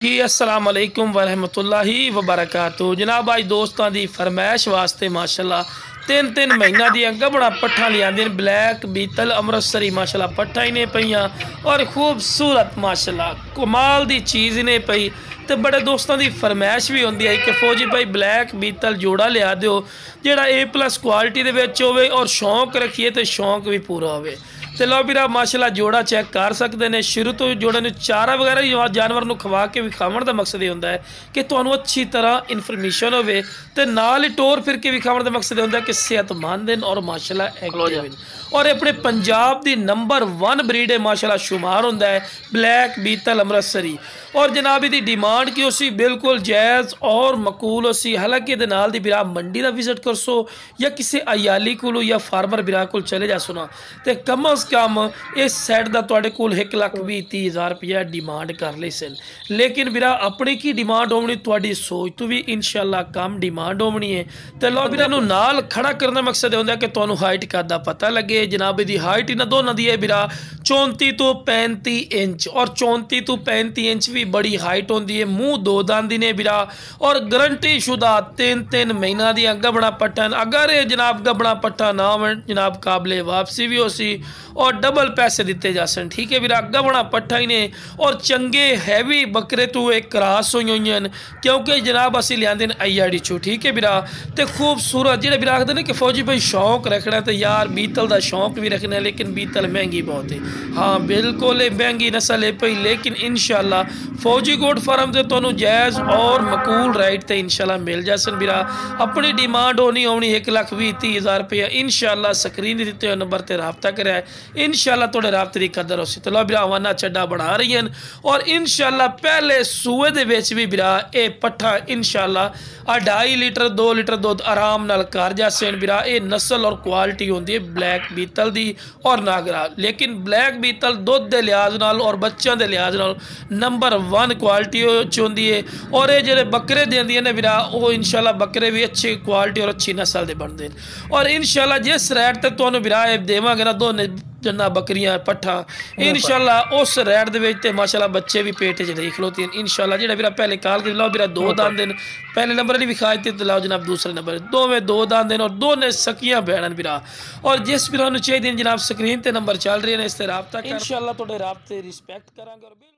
जी अस्सलाम वालेकुम वरहमतुल्लाहि वबरकातुहू। जनाब अज दोस्तों की फरमैश वास्ते माशाल्लाह तीन तीन महीना दी गबड़ा पट्ठा लिया ब्लैक बीतल अमृतसरी माशाल्लाह पट्ठा ही ने पईयां और खूबसूरत माशाल्लाह कमाल दी चीज़ ने पई। तो बड़े दोस्तों की फरमैश भी होंगी है कि फौजी भाई ब्लैक बीतल जोड़ा लिया दो जोड़ा A+ क्वालिटी दे विच होवे और शौक रखिए तो शौक भी पूरा होवे। तो लो भी माशाल्लाह जोड़ा चेक कर सकते हैं। शुरू तो जोड़े ने चारा वगैरह जानवर को खवा के विखावन का मकसद ये होंदा है कि तुहानू अच्छी तरह इन्फॉर्मेशन होवे ते नाल ही टोर फिर के विखावन का मकसद होंदा है कि सेहतमंद हैं और माशाल्लाह एक्टिव हैं और अपने पंजाब की नंबर 1 ब्रीड है माशाल्लाह शुमार होंदा है ब्लैक बीतल अमृतसरी। और जनाब इसकी डिमांड की उसी बिल्कुल जायज़ और मकूल उसी। हालांकि ये नाल दी बिरा मंडी का विजिट कर सो या किसी अयाली को या फार्मर बिरा को चले जा सुना तो कम अज़ कम इस सैट का तुहाडे कोल 1,20,30,000 रुपया डिमांड कर ली सन। लेकिन बिरा अपनी की डिमांड होनी तुहाडी सोच तो भी इंशाल्लाह कम डिमांड होनी है। तो लो बिरा नूं नाल खड़ा करने मकसद होंदा कि तुहानू हाइट का पता लगे। जनाब दी हाइट इन्हां दोनों दी है बिरा 34 तो 35 इंच और 34 तो 35 इंच भी बड़ी हाइट होंदी है। मुँह 2 दांदी ने बिरा और गारंटी शुदा 3 महीना दी गबड़ा पट्ठा। अगर ये जनाब गबड़ा पट्ठा ना हो जनाब काबले वापसी भी हो सी और डबल पैसे दिते जा सन। ठीक है बिरा गबड़ा पट्ठा ही ने और चंगे हैवी बकरे तो एक क्रॉस हुई हुई हैं क्योंकि जनाब असी लियाते हैं IRD चो। ठीक है बिरा तो खूबसूरत जेडे बिरा आखते हैं कि फौजी भाई शौक रखना तो यार बीतल का शौक भी रखना है लेकिन बीतल महंगी बहुत है। हाँ बिल्कुल महंगी नस्ल है पई लेकिन इंशाल्लाह फौजी गोट फार्म से तुहानू जायज़ और मकूल राइट तो इंशाल्लाह मिल जासन। बिरा अपनी डिमांड होनी 1,20,30,000 रुपया इंशाल्लाह स्क्रीन दिते हुए नंबर पर राबता कराए इंशाल्लाह थोड़े राबते की कदर हो सी। तो लो बिरा हवाना चड्डा बना रही हैं और इंशाल्लाह पहले सूए दे विच भी बिरा ये पट्ठा इंशाल्लाह 2.5 लीटर 2 लीटर दुध आराम नाल कर जासन। बिरा ये नस्ल और क्वालिटी होंदी है ब्लैक बीतल दी और नागरा। लेकिन ब्लैक बीतल दुध के लिहाज नाल और बच्चों के लिहाज नाल नंबर 1 क्वालिटी होंदी है और ये जो बकरे देंदियां ने बिरा वो इंशाल्लाह बकरे भी अच्छी क्वालिटी और अच्छी नस्ल के बनते हैं। और इंशाल्लाह जिस रेट तक तुहानू बिरा देवांगे ना दोने जन्ना बकरियां पट्ठा इंशाल्लाह उस रेट दे माशाल्लाह बच्चे भी पेट च नहीं खलोती हैं इंशाल्लाह। जो बिरा पहले कॉल कर लो बिरा 2 दांत दिन पहले नंबर नहीं विखाए थे लाओ जनाब दूसरे नंबर दोवें 2 दांत दिन और दोने सकियां बहन बिरा। और जिस बिरा चाहिए जनाब स्क्रीन पर नंबर चल रही है इस राबता इंशाल्लाह थोड़े राबते रिस्पेक्ट करांगे।